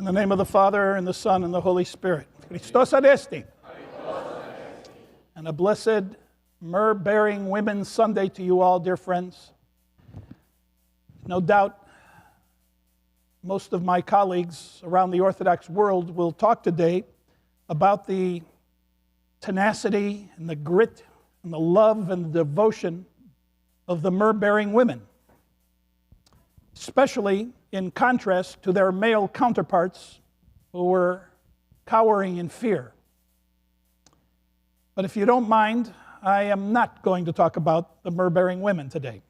In the name of the Father, and the Son, and the Holy Spirit. Christos Anesti. And a blessed Myrrh-bearing Women's Sunday to you all, dear friends. No doubt, most of my colleagues around the Orthodox world will talk today about the tenacity and the grit and the love and the devotion of the myrrh-bearing women, especially in contrast to their male counterparts who were cowering in fear. But if you don't mind, I am not going to talk about the myrrh-bearing women today.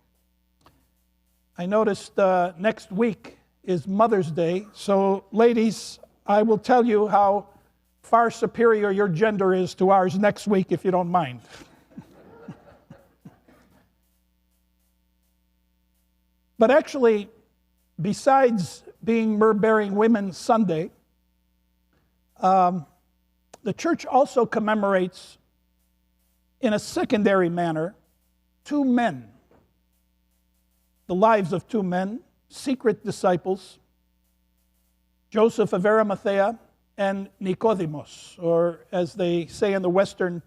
I noticed next week is Mother's Day, so ladies, I will tell you how far superior your gender is to ours next week, if you don't mind. But actually, besides being Myrrh-bearing Women's Sunday, the church also commemorates, in a secondary manner, two men, the lives of two men, secret disciples, Joseph of Arimathea and Nicodemus, or as they say in the Western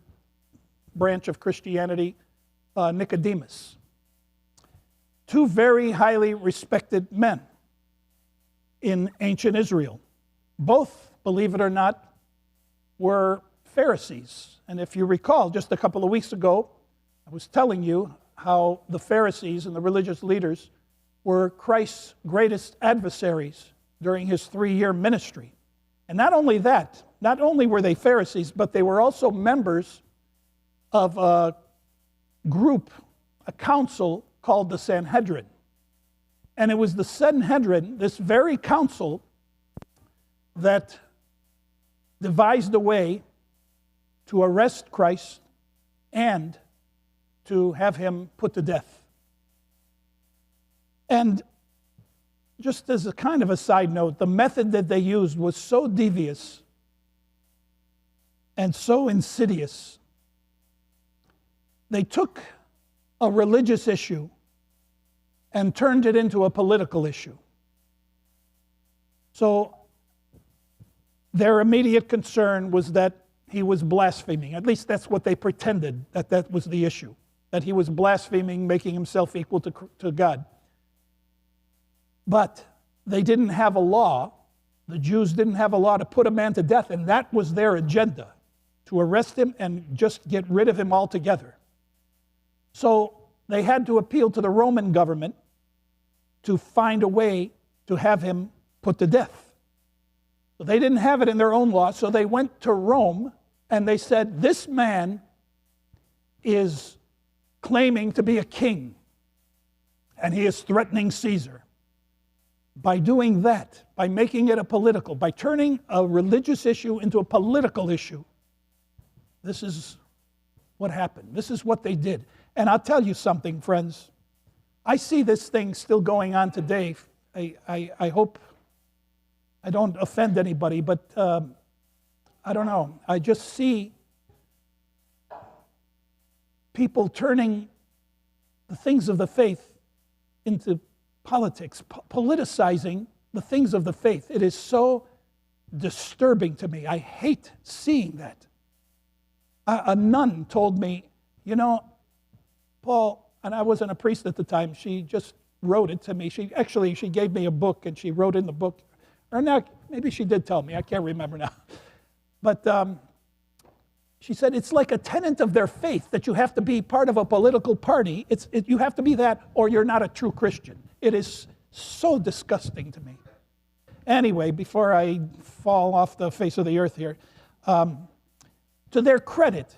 branch of Christianity, Nicodemus. Two very highly respected men in ancient Israel. Both, believe it or not, were Pharisees. And if you recall, just a couple of weeks ago, I was telling you how the Pharisees and the religious leaders were Christ's greatest adversaries during his 3-year ministry. And not only that, not only were they Pharisees, but they were also members of a group, a council called the Sanhedrin. And it was the Sanhedrin, this very council, that devised a way to arrest Christ and to have him put to death. And just as a kind of a side note, the method that they used was so devious and so insidious. They took a religious issue and turned it into a political issue. So their immediate concern was that he was blaspheming. At least that's what they pretended, that was the issue, that he was blaspheming, making himself equal to God. But they didn't have a law. The Jews didn't have a law to put a man to death, and that was their agenda, to arrest him and just get rid of him altogether. So they had to appeal to the Roman government to find a way to have him put to death. So they didn't have it in their own law, so they went to Rome and they said, this man is claiming to be a king and he is threatening Caesar. By doing that, by making it a political, by turning a religious issue into a political issue, this is what happened. This is what they did. And I'll tell you something, friends. I see this thing still going on today. I hope I don't offend anybody, but I don't know. I just see people turning the things of the faith into politics, politicizing the things of the faith. It is so disturbing to me. I hate seeing that. A nun told me, you know, Paul, and I wasn't a priest at the time, she just wrote it to me. She gave me a book and she wrote in the book, or not, maybe she did tell me, I can't remember now. But she said, it's like a tenet of their faith that you have to be part of a political party. You have to be that or you're not a true Christian. It is so disgusting to me. Anyway, before I fall off the face of the earth here, to their credit,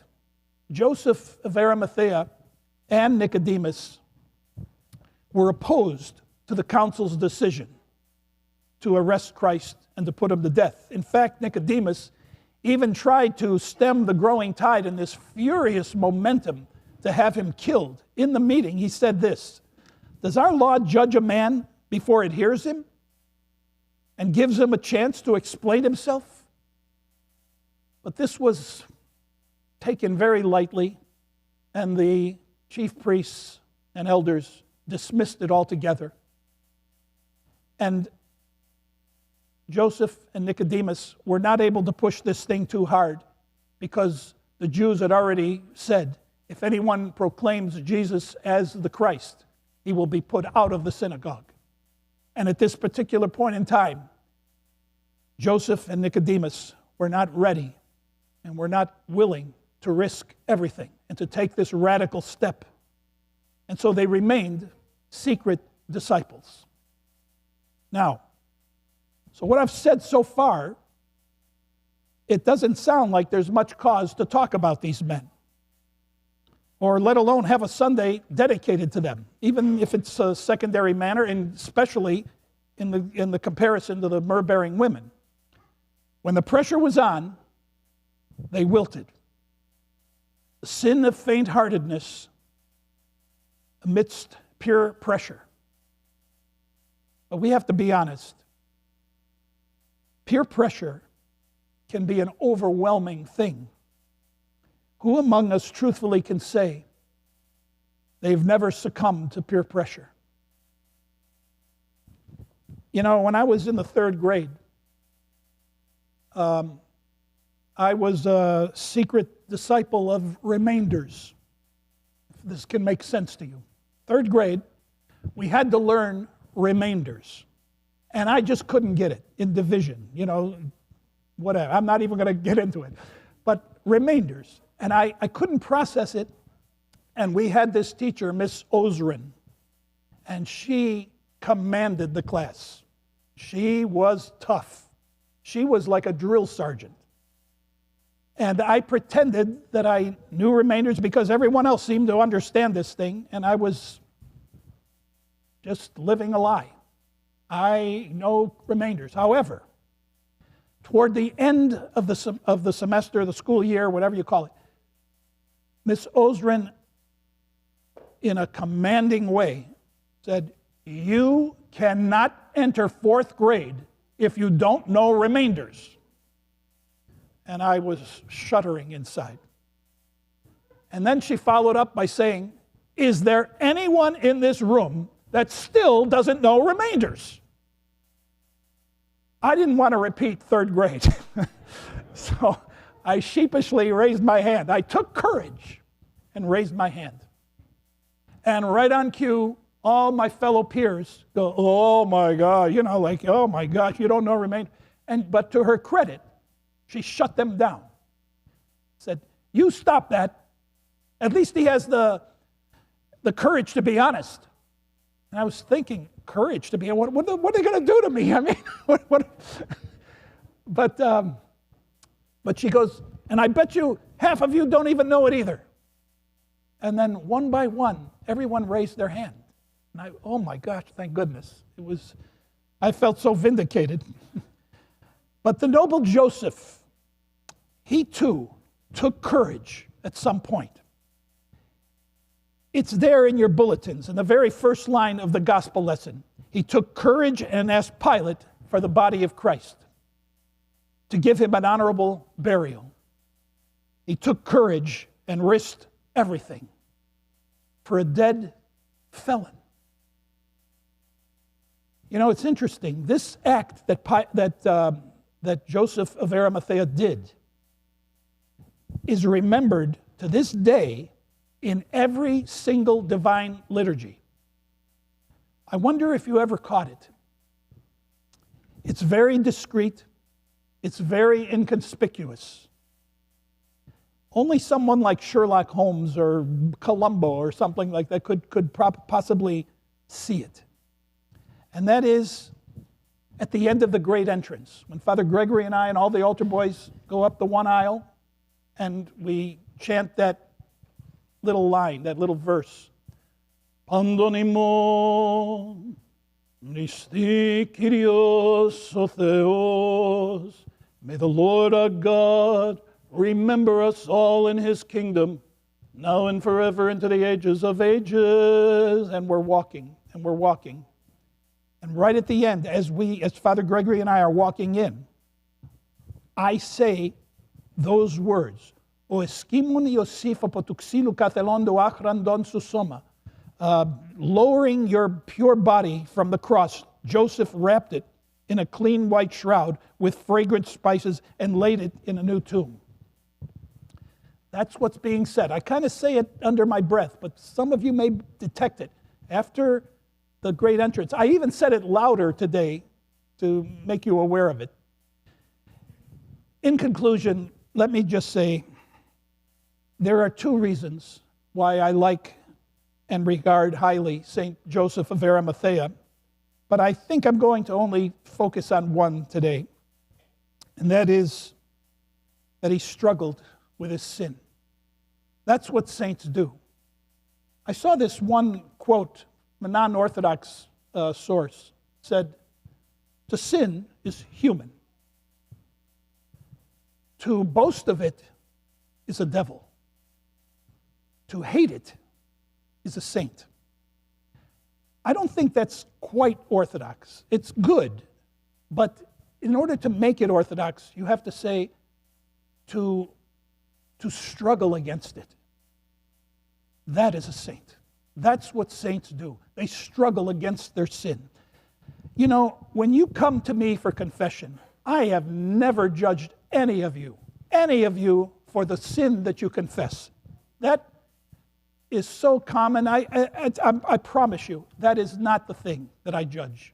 Joseph of Arimathea and Nicodemus were opposed to the council's decision to arrest Christ and to put him to death. In fact, Nicodemus even tried to stem the growing tide in this furious momentum to have him killed. In the meeting, he said this, does our law judge a man before it hears him and gives him a chance to explain himself? But this was taken very lightly, and the chief priests and elders dismissed it altogether. And Joseph and Nicodemus were not able to push this thing too hard because the Jews had already said, if anyone proclaims Jesus as the Christ, he will be put out of the synagogue. And at this particular point in time, Joseph and Nicodemus were not ready and were not willing to risk everything and to take this radical step. And so they remained secret disciples. Now, so what I've said so far, it doesn't sound like there's much cause to talk about these men, or let alone have a Sunday dedicated to them, even if it's a secondary manner, and especially in the comparison to the myrrh-bearing women. When the pressure was on, they wilted. The sin of faint-heartedness amidst pure pressure. But we have to be honest. Peer pressure can be an overwhelming thing. Who among us truthfully can say they've never succumbed to peer pressure? You know, when I was in the 3rd grade, I was a secret disciple of remainders. If this can make sense to you. 3rd grade, we had to learn remainders. And I just couldn't get it in division, you know, whatever. I'm not even going to get into it. But remainders. And I couldn't process it. And we had this teacher, Miss Osrin, and she commanded the class. She was tough. She was like a drill sergeant. And I pretended that I knew remainders because everyone else seemed to understand this thing, and I was just living a lie. I know remainders. However, toward the end of the semester, the school year, whatever you call it, Miss Osrin, in a commanding way, said, "You cannot enter 4th grade if you don't know remainders." And I was shuddering inside. And then she followed up by saying, "Is there anyone in this room that still doesn't know remainders?" I didn't want to repeat 3rd grade. So I sheepishly raised my hand. I took courage and raised my hand. And right on cue, all my fellow peers go, "Oh my God," you know, like, "Oh my gosh, you don't know remainders." But to her credit, she shut them down. Said, "You stop that. At least he has the courage to be honest." And I was thinking, courage to be honest? What are they going to do to me? I mean, But she goes, "And I bet you half of you don't even know it either." And then one by one, everyone raised their hand. And oh my gosh, thank goodness. I felt so vindicated. But the noble Joseph, he too took courage at some point. It's there in your bulletins, in the very first line of the gospel lesson. He took courage and asked Pilate for the body of Christ, to give him an honorable burial. He took courage and risked everything for a dead felon. You know, it's interesting. This act that Joseph of Arimathea did is remembered to this day in every single divine liturgy. I wonder if you ever caught it. It's very discreet. It's very inconspicuous. Only someone like Sherlock Holmes or Columbo or something like that could possibly see it. And that is at the end of the great entrance, when Father Gregory and I and all the altar boys go up the one aisle and we chant that little line, that little verse. Pandonimon, Nisti Kyrios o Theos. May the Lord our God remember us all in his kingdom, now and forever into the ages of ages. And we're walking, and we're walking. And right at the end, as Father Gregory and I are walking in, I say those words. O eskimon Iosifa potuxilu katelondo achran don susoma. Lowering your pure body from the cross, Joseph wrapped it in a clean white shroud with fragrant spices and laid it in a new tomb. That's what's being said. I kind of say it under my breath, but some of you may detect it. After the great entrance, I even said it louder today to make you aware of it. In conclusion, let me just say there are two reasons why I like and regard highly St. Joseph of Arimathea, but I think I'm going to only focus on one today, and that is that he struggled with his sin. That's what saints do. I saw this one quote from a non-Orthodox source. It said, "To sin is human. To boast of it is a devil. To hate it is a saint." I don't think that's quite Orthodox. It's good, but in order to make it Orthodox, you have to say to struggle against it. That is a saint. That's what saints do. They struggle against their sin. You know, when you come to me for confession, I have never judged any of you for the sin that you confess. That is so common. I promise you, that is not the thing that I judge.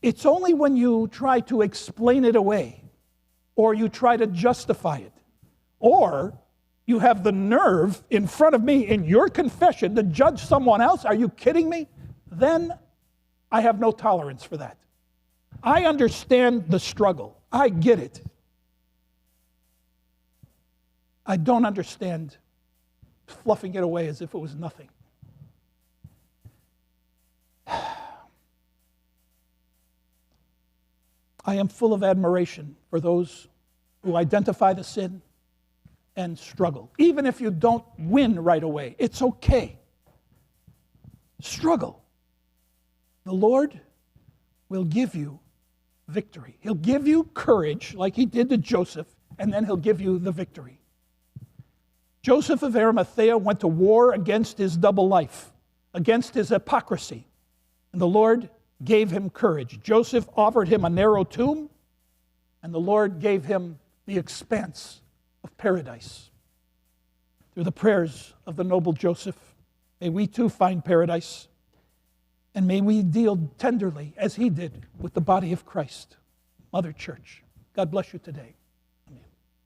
It's only when you try to explain it away, or you try to justify it, or you have the nerve in front of me in your confession to judge someone else. Are you kidding me? Then I have no tolerance for that. I understand the struggle. I get it. I don't understand fluffing it away as if it was nothing. I am full of admiration for those who identify the sin and struggle. Even if you don't win right away, it's okay. Struggle. The Lord will give you victory. He'll give you courage like he did to Joseph, and then he'll give you the victory. Joseph of Arimathea went to war against his double life, against his hypocrisy, and the Lord gave him courage. Joseph offered him a narrow tomb, and the Lord gave him the expanse of paradise. Through the prayers of the noble Joseph, may we too find paradise, and may we deal tenderly, as he did, with the body of Christ, Mother Church. God bless you today.